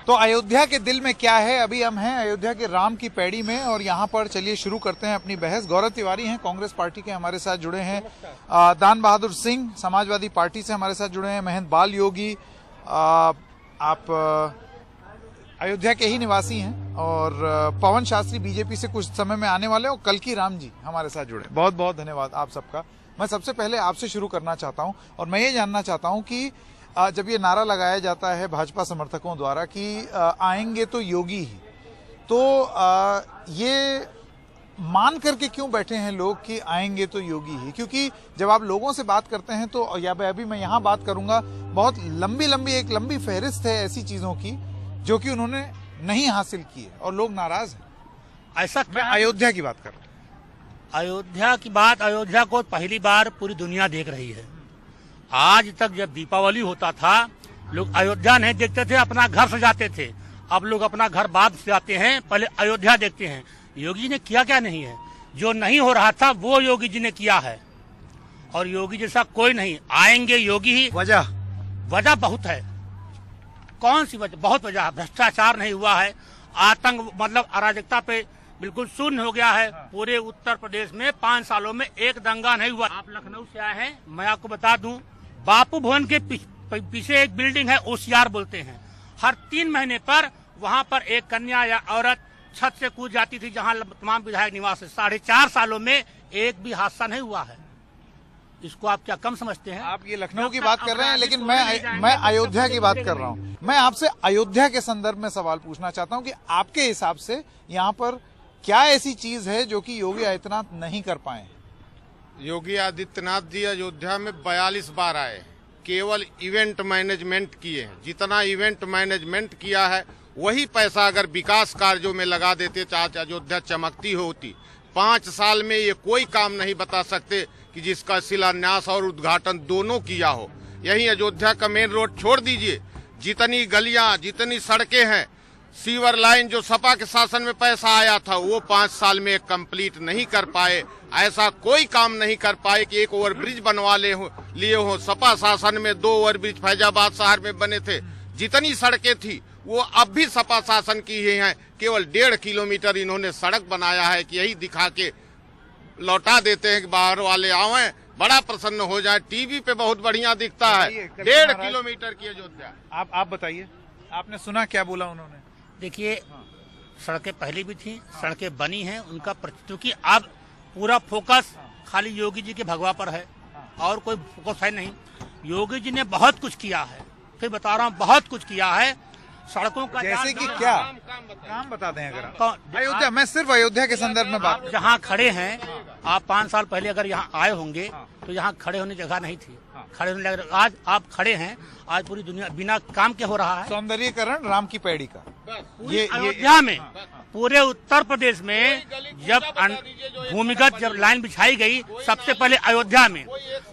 तो अयोध्या के दिल में क्या है, अभी हम हैं अयोध्या के राम की पैड़ी में और यहाँ पर चलिए शुरू करते हैं अपनी बहस। गौरव तिवारी हैं, कांग्रेस पार्टी के हमारे साथ जुड़े हैं। दान बहादुर सिंह समाजवादी पार्टी से हमारे साथ जुड़े हैं। महंत बाल योगी, आप अयोध्या के ही निवासी हैं। और पवन शास्त्री बीजेपी से कुछ समय में आने वाले, और कल्की राम जी हमारे साथ जुड़े। बहुत बहुत धन्यवाद आप सबका। मैं सबसे पहले आपसे शुरू करना चाहता हूं और मैं ये जानना चाहता हूं कि जब ये नारा लगाया जाता है भाजपा समर्थकों द्वारा कि आएंगे तो योगी ही, तो ये मान करके क्यों बैठे हैं लोग कि आएंगे तो योगी ही? क्योंकि जब आप लोगों से बात करते हैं तो, या अभी मैं यहाँ बात करूंगा, बहुत एक लंबी फहरिस्त है ऐसी चीजों की जो कि उन्होंने नहीं हासिल की है और लोग नाराज हैं। ऐसा मैं अयोध्या की बात कर रहा हूँ। अयोध्या को पहली बार पूरी दुनिया देख रही है। आज तक जब दीपावली होता था लोग अयोध्या नहीं देखते थे, अपना घर सजाते थे। अब लोग अपना घर बाद सजाते हैं, पहले अयोध्या देखते हैं। योगी जी ने किया क्या नहीं है? जो नहीं हो रहा था वो योगी जी ने किया है, और योगी जैसा कोई नहीं। आएंगे योगी ही। वजह बहुत है। कौन सी वजह? बहुत वजह है। भ्रष्टाचार नहीं हुआ है, आतंक मतलब अराजकता पे बिल्कुल शून्य हो गया है। पूरे उत्तर प्रदेश में 5 सालों में एक दंगा नहीं हुआ। आप लखनऊ से आए हैं, मैं आपको बता दूं, बापू भवन के पीछे एक बिल्डिंग है, ओसियार बोलते हैं। हर 3 महीने पर वहां पर एक कन्या या औरत छत से कूद जाती थी, जहां तमाम विधायक निवास है। 4.5 सालों में एक भी हादसा नहीं हुआ है। इसको आप क्या कम समझते हैं? आप ये लखनऊ की बात कर रहे हैं, लेकिन मैं अयोध्या की बात कर रहा हूँ। मैं आपसे अयोध्या के संदर्भ में सवाल पूछना चाहता हूँ कि आपके हिसाब से यहाँ पर क्या ऐसी चीज है जो कि योगी आदित्यनाथ नहीं कर पाए? योगी आदित्यनाथ जी अयोध्या में 42 बार आए, केवल इवेंट मैनेजमेंट किए हैं। जितना इवेंट मैनेजमेंट किया है वही पैसा अगर विकास कार्यों में लगा देते तो आज अयोध्या चमकती होती। 5 साल में ये कोई काम नहीं बता सकते कि जिसका शिलान्यास और उद्घाटन दोनों किया हो। यही अयोध्या का मेन रोड छोड़ दीजिए, जितनी गलियां, जितनी सड़कें हैं, सीवर लाइन जो सपा के शासन में पैसा आया था वो 5 साल में कंप्लीट नहीं कर पाए। ऐसा कोई काम नहीं कर पाए कि एक ओवरब्रिज बनवा लिए हो। सपा शासन में 2 ओवरब्रिज फैजाबाद शहर में बने थे। जितनी सड़कें थी वो अब भी सपा शासन की ही हैं। केवल 1.5 किलोमीटर इन्होंने सड़क बनाया है कि यही दिखा के लौटा देते हैं कि बाहर वाले आवे, बड़ा प्रसन्न हो जाए। टीवी पे बहुत बढ़िया दिखता है। 1.5 किलोमीटर की अयोध्या। आप बताइए, आपने सुना क्या बोला उन्होंने? देखिए, सड़कें पहले भी थी, सड़कें बनी हैं, उनका क्योंकि अब पूरा फोकस खाली योगी जी के भगवा पर है और कोई फोकस है नहीं। योगी जी ने बहुत कुछ किया है, फिर बता रहा हूँ, बहुत कुछ किया है। सड़कों का जैसे कि क्या काम बता दें अगर अयोध्या, मैं सिर्फ अयोध्या के संदर्भ में बात। जहाँ खड़े हैं आप, 5 साल पहले अगर यहाँ आए होंगे तो यहाँ खड़े होने जगह नहीं थी। खड़े होने लगे, आज आप खड़े हैं। आज पूरी दुनिया बिना काम के हो रहा है सौंदर्यीकरण राम की पैड़ी का। ये अयोध्या में, पूरे उत्तर प्रदेश में जब भूमिगत जब लाइन बिछाई गई, सबसे पहले अयोध्या में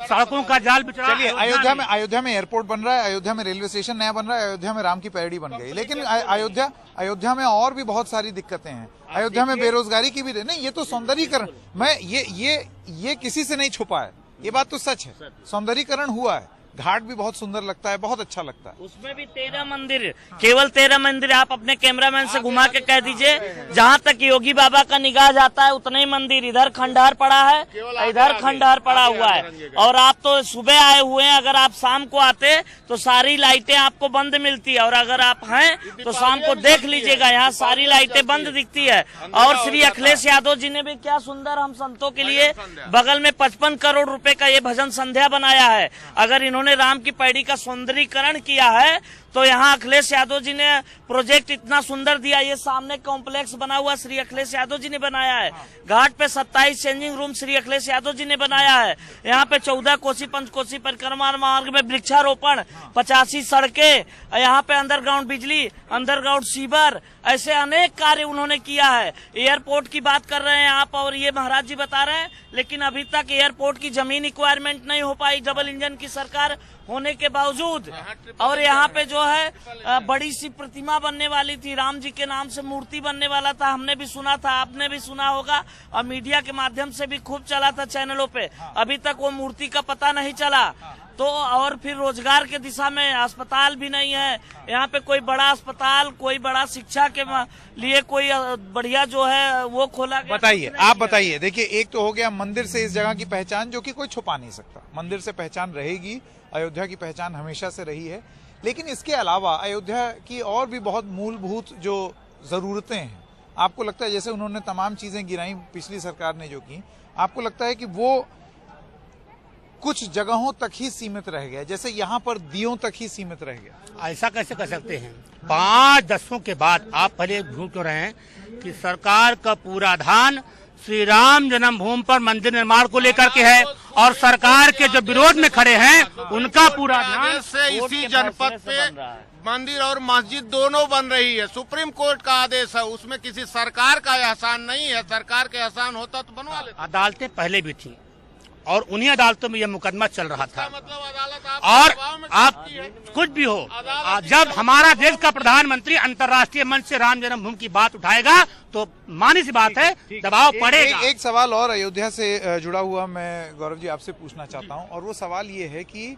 सड़कों का जाल बिछा। चलिए, अयोध्या में एयरपोर्ट बन रहा है, अयोध्या में रेलवे स्टेशन नया बन रहा है, अयोध्या में राम की पैड़ी बन गई। लेकिन अयोध्या में और भी बहुत सारी दिक्कतें हैं। अयोध्या में बेरोजगारी की भी नहीं, ये तो सौंदर्यीकरण, मैं ये किसी से नहीं छुपा है, ये बात तो सच है। सौंदर्यीकरण हुआ है, घाट भी बहुत सुंदर लगता है, बहुत अच्छा लगता है। उसमें भी 13 मंदिर, केवल 13 मंदिर। आप अपने कैमरामैन से घुमा के कह दीजिए, जहाँ तक योगी बाबा का निगाह जाता है उतने ही मंदिर। इधर खंडहर पड़ा है, इधर खंडहर पड़ा हुआ है। और आप तो सुबह आए हुए हैं, अगर आप शाम को आते तो सारी लाइटें आपको बंद मिलती है, और अगर आप हैं तो शाम को देख लीजिएगा, यहाँ सारी लाइटें बंद दिखती है। और श्री अखिलेश यादव जी ने भी क्या सुंदर हम संतों के लिए बगल में 55 करोड़ रुपए का ये भजन संध्या बनाया है। अगर इन्होंने राम की पैड़ी का सौंदर्यीकरण किया है तो यहाँ अखिलेश यादव जी ने प्रोजेक्ट इतना सुंदर दिया। ये सामने कॉम्प्लेक्स बना हुआ श्री अखिलेश यादव जी ने बनाया है। घाट पे 27 चेंजिंग रूम श्री अखिलेश यादव जी ने बनाया है। यहाँ पे 14 कोसी पंचकोसी परिक्रमा मार्ग में वृक्षारोपण, 85 सड़कें, यहाँ पे अंडरग्राउंड बिजली, अंडरग्राउंड सीवर, ऐसे अनेक कार्य उन्होंने किया है। एयरपोर्ट की बात कर रहे हैं आप, और ये महाराज जी बता रहे हैं, लेकिन अभी तक एयरपोर्ट की जमीन रिक्वायरमेंट नहीं हो पाई, डबल इंजन की सरकार होने के बावजूद। और यहाँ पे जो है बड़ी सी प्रतिमा बनने वाली थी, राम जी के नाम से मूर्ति बनने वाला था, हमने भी सुना था, आपने भी सुना होगा, और मीडिया के माध्यम से भी खूब चला था चैनलों पे। अभी तक वो मूर्ति का पता नहीं चला। तो और फिर रोजगार के दिशा में अस्पताल भी नहीं है यहाँ पे, कोई बड़ा अस्पताल, कोई बड़ा शिक्षा के लिए कोई बढ़िया जो है वो खोला गया। बताइए, आप बताइए। देखिए, एक तो हो गया मंदिर से इस जगह की पहचान, जो कि कोई छुपा नहीं सकता। मंदिर से पहचान रहेगी, अयोध्या की पहचान हमेशा से रही है। लेकिन इसके अलावा अयोध्या की और भी बहुत मूलभूत जो जरूरतें हैं, आपको लगता है, जैसे उन्होंने तमाम चीजें गिराई पिछली सरकार ने जो की, आपको लगता है कि वो कुछ जगहों तक ही सीमित रह गया, जैसे यहाँ पर दियों तक ही सीमित रह गया? ऐसा कैसे कर सकते हैं? 5 दशकों के बाद आप पहले भूल तो रहे हैं कि सरकार का पूरा ध्यान श्री राम जन्मभूमि पर मंदिर निर्माण को लेकर के है, और सरकार के जो विरोध में खड़े हैं उनका पूरा ध्यान से इसी जनपद पे मंदिर और मस्जिद दोनों बन रही है। सुप्रीम कोर्ट का आदेश है, उसमें किसी सरकार का एहसान नहीं है। सरकार के एहसान होता तो बनवा लेते। अदालतें पहले भी थी और उन्हीं अदालतों में यह मुकदमा चल रहा था। मतलब अदालत और आप कुछ भी हो, जब हमारा देश का प्रधानमंत्री अंतर्राष्ट्रीय मंच से राम जन्मभूमि की बात उठाएगा तो मानी सी बात है, दबाव पड़ेगा। एक सवाल और अयोध्या से जुड़ा हुआ मैं गौरव जी आपसे पूछना चाहता हूं, और वो सवाल ये है कि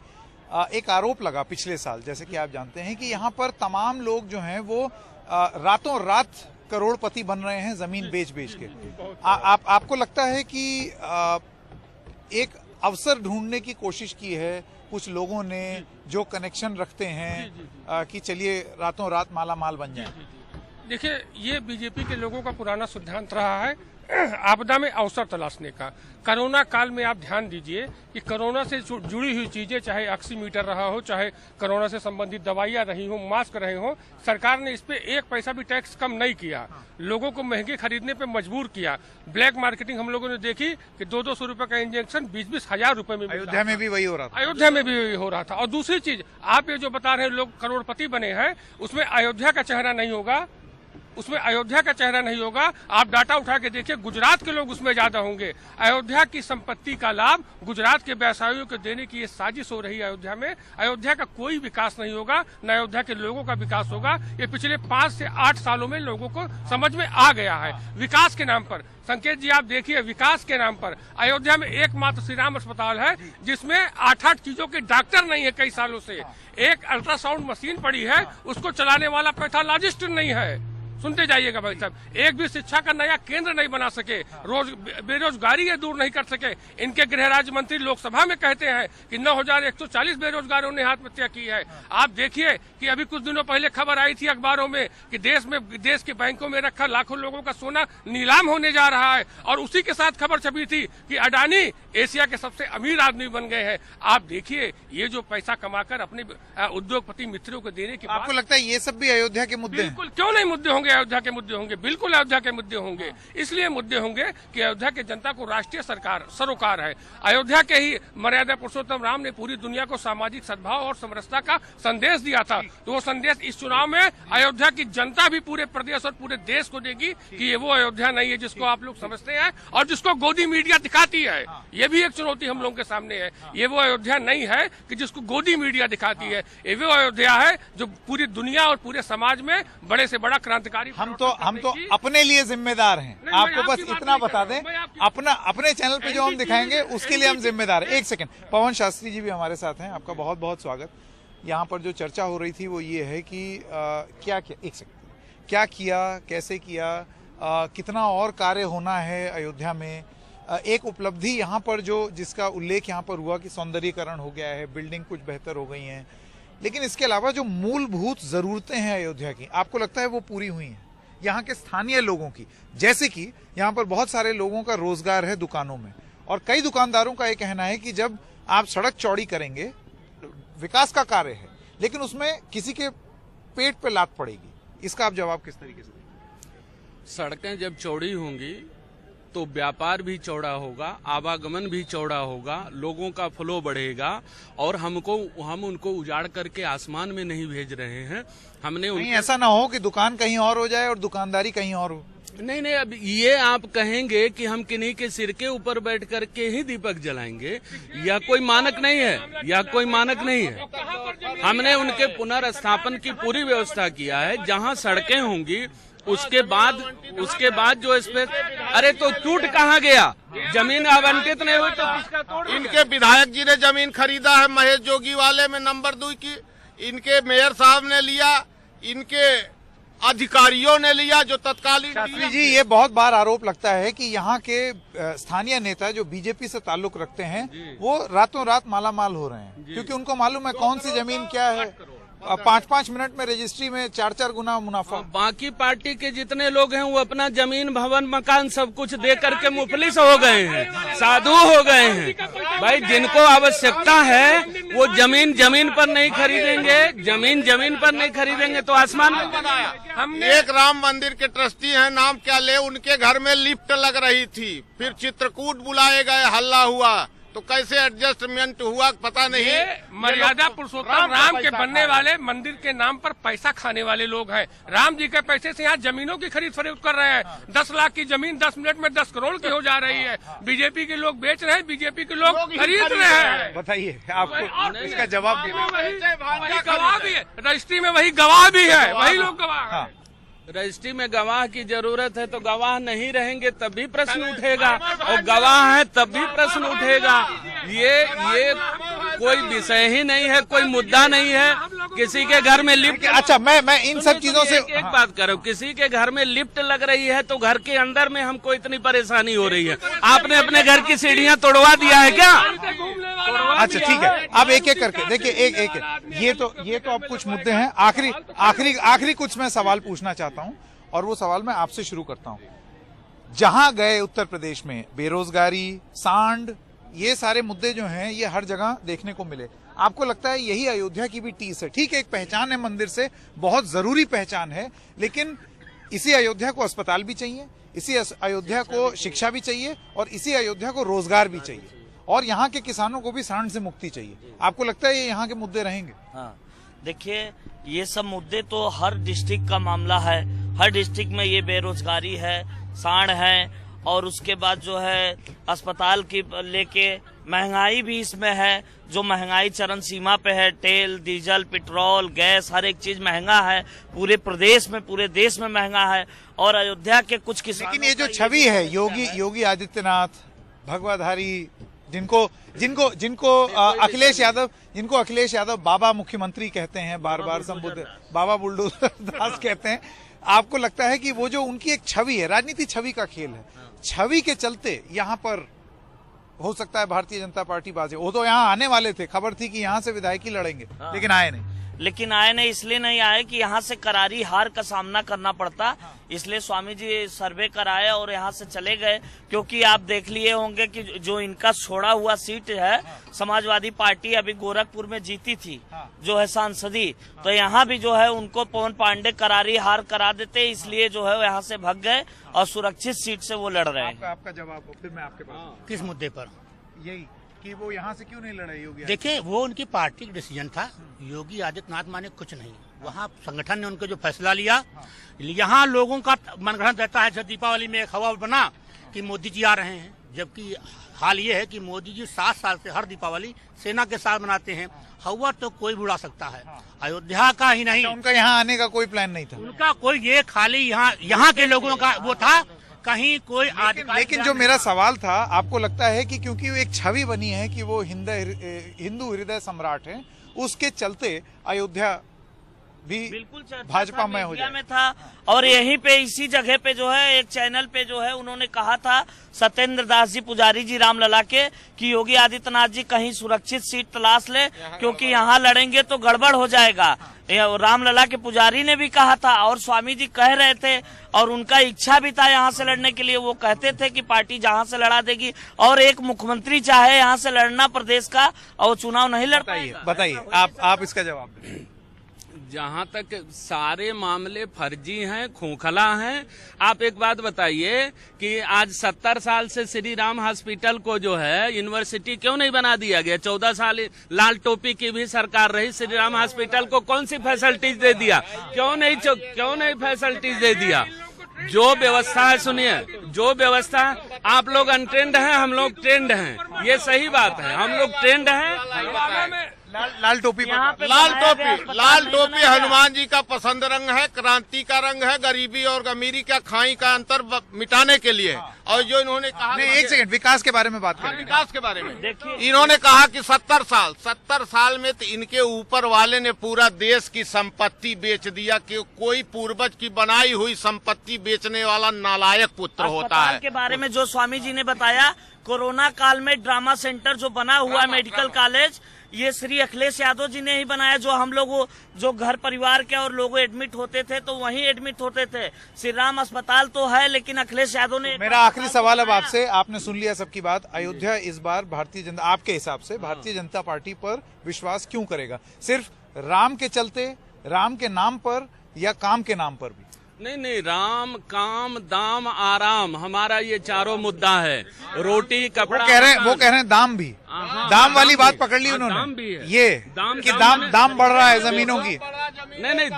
एक आरोप लगा पिछले साल, जैसे कि आप जानते हैं, कि यहाँ पर तमाम लोग जो हैं वो रातों रात करोड़पति बन रहे हैं जमीन बेच बेच के। आपको लगता है कि एक अवसर ढूंढने की कोशिश की है कुछ लोगों ने जो कनेक्शन रखते हैं कि चलिए रातों रात माला माल बन जाए? देखिए, ये बीजेपी के लोगों का पुराना सिद्धांत रहा है आपदा में अवसर तलाशने का। कोरोना काल में आप ध्यान दीजिए कि कोरोना से जुड़ी हुई चीजें, चाहे ऑक्सीमीटर रहा हो, चाहे कोरोना से संबंधित दवाइयां रही हो, मास्क रहे हो, सरकार ने इस पे 1 पैसा भी टैक्स कम नहीं किया। लोगों को महंगे खरीदने पे मजबूर किया। ब्लैक मार्केटिंग हम लोगों ने देखी कि 200-200 रुपए का इंजेक्शन 20-20 हजार रुपए में। अयोध्या में भी वही हो रहा था। अयोध्या में भी वही हो रहा था। और दूसरी चीज, आप ये जो बता रहे हैं लोग करोड़पति बने हैं, उसमें अयोध्या का चेहरा नहीं होगा, उसमें अयोध्या का चेहरा नहीं होगा। आप डाटा उठा के देखिए, गुजरात के लोग उसमें ज्यादा होंगे। अयोध्या की संपत्ति का लाभ गुजरात के व्यवसायियों को देने की ये साजिश हो रही है अयोध्या में। अयोध्या का कोई विकास नहीं होगा, न अयोध्या के लोगों का विकास होगा। ये पिछले 5 से 8 सालों में लोगों को समझ में आ गया है। विकास के नाम पर, संकेत जी आप देखिए, विकास के नाम पर अयोध्या में एकमात्र श्री राम अस्पताल है जिसमें 8-8 चीजों के डॉक्टर नहीं है कई सालों से। एक अल्ट्रासाउंड मशीन पड़ी है, उसको चलाने वाला पैथोलॉजिस्ट नहीं है। सुनते जाइएगा भाई साहब, एक भी शिक्षा का नया केंद्र नहीं बना सके, बेरोजगारी ये दूर नहीं कर सके। इनके गृह राज्य मंत्री लोकसभा में कहते हैं कि 9,140 बेरोजगारों ने आत्महत्या की है। आप देखिए कि अभी कुछ दिनों पहले खबर आई थी अखबारों में कि देश के बैंकों में रखा लाखों लोगों का सोना नीलाम होने जा रहा है, और उसी के साथ खबर छपी थी कि अडानी एशिया के सबसे अमीर आदमी बन गए हैं। आप देखिए, ये जो पैसा कमाकर अपने उद्योगपति मित्रों को देने की, आपको लगता है ये सब भी अयोध्या के मुद्दे हैं? बिल्कुल, क्यों नहीं मुद्दे होंगे? अयोध्या के मुद्दे होंगे, बिल्कुल अयोध्या के मुद्दे होंगे। इसलिए मुद्दे होंगे कि अयोध्या की जनता को राष्ट्रीय सरकार सरोकार है। अयोध्या के ही मर्यादा पुरुषोत्तम राम ने पूरी दुनिया को सामाजिक सद्भाव और समरसता का संदेश दिया था। तो वो संदेश इस चुनाव में अयोध्या की जनता भी पूरे प्रदेश और पूरे देश को देगी कि ये वो अयोध्या नहीं है जिसको आप लोग समझते हैं और जिसको गोदी मीडिया दिखाती है। ये भी एक चुनौती हम लोगों के सामने है। ये वो अयोध्या नहीं है कि जिसको गोदी मीडिया दिखाती है। ये वो अयोध्या है जो पूरी दुनिया और पूरे समाज में बड़े से बड़ा क्रांतिकारी। हम तो अपने लिए जिम्मेदार हैं। आपको बस इतना बता दें, अपने चैनल पे जो हम दिखाएंगे उसके लिए हम जिम्मेदार हैं। एक सेकंड, पवन शास्त्री जी भी हमारे साथ हैं, आपका बहुत बहुत स्वागत। यहाँ पर जो चर्चा हो रही थी वो ये है कि क्या किया, कैसे किया, कितना और कार्य होना है अयोध्या में। एक उपलब्धि यहाँ पर जिसका उल्लेख यहाँ पर हुआ कि सौंदर्यीकरण हो गया है, बिल्डिंग कुछ बेहतर हो गई हैं, लेकिन इसके अलावा जो मूलभूत जरूरतें हैं अयोध्या की, आपको लगता है वो पूरी हुई हैं यहाँ के स्थानीय लोगों की? जैसे कि यहाँ पर बहुत सारे लोगों का रोजगार है दुकानों में, और कई दुकानदारों का ये कहना है कि जब आप सड़क चौड़ी करेंगे, विकास का कार्य है, लेकिन उसमें किसी के पेट पे लात पड़ेगी। इसका आप जवाब किस तरीके से देंगे? सड़कें जब चौड़ी होंगी तो व्यापार भी चौड़ा होगा, आवागमन भी चौड़ा होगा, लोगों का फ्लो बढ़ेगा, और हम उनको उजाड़ करके आसमान में नहीं भेज रहे हैं। हमने नहीं, ऐसा ना हो कि दुकान कहीं और हो जाए और दुकानदारी कहीं और हो। नहीं, अब ये आप कहेंगे कि हम किन्हीं के सिर के ऊपर बैठ करके ही दीपक जलाएंगे, या कोई मानक नहीं है। हमने उनके पुनर्स्थापन की पूरी व्यवस्था किया है। जहां सड़कें होंगी उसके बाद जो इस पे, अरे तो टूट कहाँ गया? जमीन आवंटित नहीं हुई तो किसका तोड़? इनके विधायक जी ने जमीन खरीदा है महेश जोगी वाले में नंबर 2 की, इनके मेयर साहब ने लिया, इनके अधिकारियों ने लिया जो तत्कालीन। शास्त्री जी, ये बहुत बार आरोप लगता है कि यहाँ के स्थानीय नेता जो बीजेपी से ताल्लुक रखते हैं वो रातों रात मालामाल हो रहे हैं, क्योंकि उनको मालूम है कौन सी जमीन क्या है। 5-5 मिनट में रजिस्ट्री में 4-4 गुना मुनाफा। बाकी पार्टी के जितने लोग हैं वो अपना जमीन भवन मकान सब कुछ दे करके मुफलिस हो गए हैं, साधु हो गए हैं। भाई जिनको आवश्यकता है वो जमीन पर नहीं खरीदेंगे, जमीन पर नहीं खरीदेंगे तो आसमान में बनाया। हमने एक राम मंदिर के ट्रस्टी हैं, नाम क्या ले, उनके घर में लिफ्ट लग रही थी, फिर चित्रकूट बुलाए गए, हल्ला हुआ, तो कैसे एडजस्टमेंट हुआ पता नहीं। मर्यादा पुरुषोत्तम राम के बनने वाले मंदिर के नाम पर पैसा खाने वाले लोग हैं। राम जी के पैसे से यहाँ जमीनों की खरीद फरोख्त कर रहे हैं। 10 लाख की जमीन 10 मिनट में 10 करोड़ की हो जा रही है। बीजेपी के लोग बेच रहे हैं, बीजेपी के लोग खरीद रहे हैं। बताइए, आपको इसका जवाब देना। वही गवाह भी है, रजिस्ट्री में वही गवाह भी है, वही लोग गवाह हैं। रजिस्ट्री में गवाह की जरूरत है तो गवाह नहीं रहेंगे तब भी प्रश्न उठेगा, और गवाह है तब भी प्रश्न उठेगा। ये कोई विषय ही नहीं है, कोई मुद्दा नहीं है। किसी के घर में लिफ्ट, अच्छा मैं इन सब चीजों से एक बात करो, किसी के घर में लिफ्ट लग रही है तो घर के अंदर में हमको इतनी परेशानी हो रही है। आपने अपने घर की सीढ़ियां तोड़वा दिया है क्या? अच्छा ठीक है, अब एक एक करके देखिए, एक ये तो अब कुछ मुद्दे हैं। आखिरी कुछ मैं सवाल पूछना चाहता हूं, और वो सवाल मैं आपसे शुरू करता हूं। जहां गए उत्तर प्रदेश में बेरोजगारी, सांड, ये सारे मुद्दे जो हैं ये हर जगह देखने को मिले। आपको लगता है यही अयोध्या की भी टीस है? ठीक है, एक पहचान है मंदिर से, बहुत जरूरी पहचान है, लेकिन इसी अयोध्या को अस्पताल भी चाहिए, इसी अयोध्या को शिक्षा भी चाहिए, और इसी अयोध्या को रोजगार भी चाहिए, और यहाँ के किसानों को भी सांड से मुक्ति चाहिए। आपको लगता है ये यहाँ के मुद्दे रहेंगे? हाँ, देखिए ये सब मुद्दे तो हर डिस्ट्रिक्ट का मामला है। हर डिस्ट्रिक्ट में ये बेरोजगारी है, सांड है, और उसके बाद जो है अस्पताल की लेके महंगाई भी इसमें है, जो महंगाई चरम सीमा पे है। तेल, डीजल, पेट्रोल, गैस, हर एक चीज महंगा है, पूरे प्रदेश में, पूरे देश में महंगा है। और अयोध्या के कुछ किसानों, लेकिन ये जो छवि है योगी आदित्यनाथ भगवाधारी, जिनको अखिलेश यादव बाबा मुख्यमंत्री कहते हैं, बार बार संबोधित, बाबा बुलडोजर दास कहते हैं, आपको लगता है कि वो जो उनकी एक छवि है, राजनीति छवि का खेल है, छवि के चलते यहाँ पर हो सकता है भारतीय जनता पार्टी बाजे? वो तो यहाँ आने वाले थे, खबर थी कि यहाँ से विधायक ही लड़ेंगे, लेकिन आए नहीं। इसलिए नहीं आए कि यहाँ से करारी हार का सामना करना पड़ता, इसलिए स्वामी जी सर्वे कराए और यहाँ से चले गए। क्योंकि आप देख लिए होंगे कि जो इनका छोड़ा हुआ सीट है, समाजवादी पार्टी अभी गोरखपुर में जीती थी, जो है सांसदी, तो यहाँ भी जो है उनको पवन पांडे करारी हार करा देते, इसलिए जो है यहाँ से भाग गए और सुरक्षित सीट से वो लड़ रहे हैं। आपका जवाब हो, फिर मैं आपके पास। किस मुद्दे पर? यही कि वो यहाँ से क्यों नहीं लड़े योगी? देखिए, वो उनकी पार्टी का डिसीजन था। योगी आदित्यनाथ माने कुछ नहीं, वहाँ संगठन ने उनको जो फैसला लिया। यहाँ लोगों का मनगढ़ंत रहता है। दीपावली में एक हवा बना कि मोदी जी आ रहे हैं, जबकि हाल ये है कि मोदी जी 7 साल से हर दीपावली सेना के साथ मनाते हैं। हवा तो कोई भी उड़ा सकता है, अयोध्या का ही नहीं। उनका यहाँ आने का कोई प्लान नहीं था? उनका कोई, ये खाली यहाँ के लोगों का वो था, कहीं कोई लेकिन जो मेरा सवाल था, आपको लगता है कि क्योंकि वो एक छवि बनी है कि वो हिंदू हृदय सम्राट है, उसके चलते अयोध्या भी बिल्कुल भाजपा में हो जाए था? और यहीं पे इसी जगह पे जो है एक चैनल पे जो है उन्होंने कहा था, सत्येंद्र दास जी पुजारी जी रामलला के, कि योगी आदित्यनाथ जी कहीं सुरक्षित सीट तलाश ले, क्योंकि यहाँ लड़ेंगे तो गड़बड़ हो जाएगा। रामलला के पुजारी ने भी कहा था, और स्वामी जी कह रहे थे, और उनका इच्छा भी था यहाँ से लड़ने के लिए। वो कहते थे कि पार्टी जहाँ से लड़ा देगी, और एक मुख्यमंत्री चाहे यहाँ से लड़ना प्रदेश का, और चुनाव नहीं लड़ पाएगा। बताइए, आप इसका जवाब दें। जहाँ तक सारे मामले फर्जी हैं, खोखला हैं। आप एक बात बताइए कि आज 70 साल से श्री राम हॉस्पिटल को जो है यूनिवर्सिटी क्यों नहीं बना दिया गया? 14 साल लाल टोपी की भी सरकार रही, श्री राम हॉस्पिटल को कौन सी फैसिलिटीज दे दिया? क्यों नहीं फैसिलिटीज दे दिया? जो व्यवस्था है, सुनिए, जो व्यवस्था, आप लोग अनट्रेंड हैं, हम लोग ट्रेंड हैं, ये सही बात है। हम लोग ट्रेंड हैं। लाल टोपी यहाँ पे लाल बनाया गया टोपी अस्पताल लाल नहीं टोपी बनाया गया। हनुमान जी का पसंद रंग है, क्रांति का रंग है, गरीबी और अमीरी का खाई का अंतर मिटाने के लिए। और जो इन्होंने कहा, नहीं, एक सेकंड, विकास के बारे में बात करें। विकास के बारे में देखिए, इन्होंने कहा कि 70 साल में तो इनके ऊपर वाले ने पूरा देश की संपत्ति बेच दिया कि कोई पूर्वज की बनाई हुई संपत्ति बेचने वाला नालायक पुत्र होता अस्पताल है। के बारे में जो स्वामी जी ने बताया, कोरोना काल में ड्रामा सेंटर जो बना हुआ मेडिकल कॉलेज, ये श्री अखिलेश यादव जी ने ही बनाया। जो हम लोग जो घर परिवार के और लोग एडमिट होते थे तो वहीं एडमिट होते थे। श्री राम अस्पताल तो है, लेकिन अखिलेश यादव ने। मेरा आखिरी सवाल अब आपसे, आपने सुन लिया सबकी बात। अयोध्या इस बार भारतीय जनता, आपके हिसाब से भारतीय जनता पार्टी पर विश्वास क्यों करेगा? सिर्फ राम के चलते, राम के नाम पर, या काम के नाम पर भी? नहीं, राम, काम, दाम, आराम, हमारा ये चारों मुद्दा है। रोटी, कपड़ा, वो कह रहे हैं दाम भी, दाम वाली बात पकड़ ली दाम भी उन्होंने, है। ये कि दाम बढ़ रहा है जमीनों की। नहीं,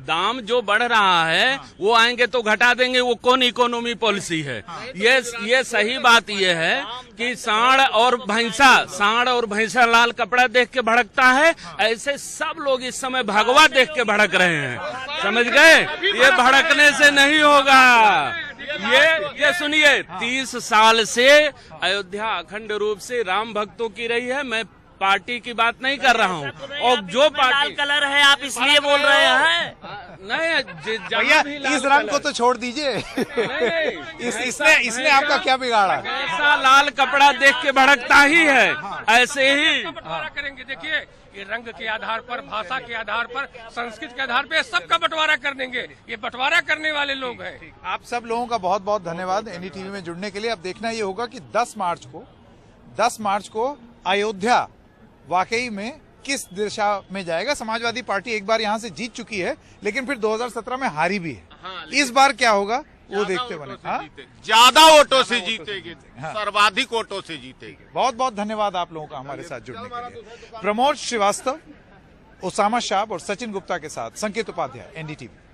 दाम जो बढ़ रहा है वो आएंगे तो घटा देंगे। वो कौन इकोनॉमी पॉलिसी है? ये सही बात ये है कि सांड और भैंसा लाल कपड़ा देख के भड़कता है, ऐसे सब लोग इस समय भगवा देख के भड़क रहे हैं। समझ गए? ये भड़कने से नहीं होगा। ये सुनिए, 30 साल से अयोध्या अखंड रूप से राम भक्तों की रही है। मैं पार्टी की बात नहीं कर रहा हूँ। और जो लाल पार्टी कलर है, आप इसलिए बोल रहे हैं? नहीं, भैया इस रंग को तो छोड़ दीजिए। इसने आपका क्या बिगाड़ा? ऐसा लाल कपड़ा देख के भड़कता ही है, ऐसे ही बंटवारा करेंगे। देखिए, ये रंग के आधार पर, भाषा के आधार पर, संस्कृति के आधार पर सबका बंटवारा कर देंगे। ये बंटवारा करने वाले लोग हैं। आप सब लोगों का बहुत बहुत धन्यवाद एनडीटीवी में जुड़ने के लिए। अब देखना ये होगा कि 10 मार्च को अयोध्या वाकई में किस दिशा में जाएगा। समाजवादी पार्टी एक बार यहां से जीत चुकी है, लेकिन फिर 2017 में हारी भी है। इस बार क्या होगा वो देखते बने। ज्यादा वोटों से जीतेगी, सर्वाधिक वोटों से जीतेगी। बहुत बहुत धन्यवाद आप लोगों का हमारे साथ जुड़ने के लिए। प्रमोद श्रीवास्तव, उसामा शाह और सचिन गुप्ता के साथ संकेत उपाध्याय, एनडीटीवी।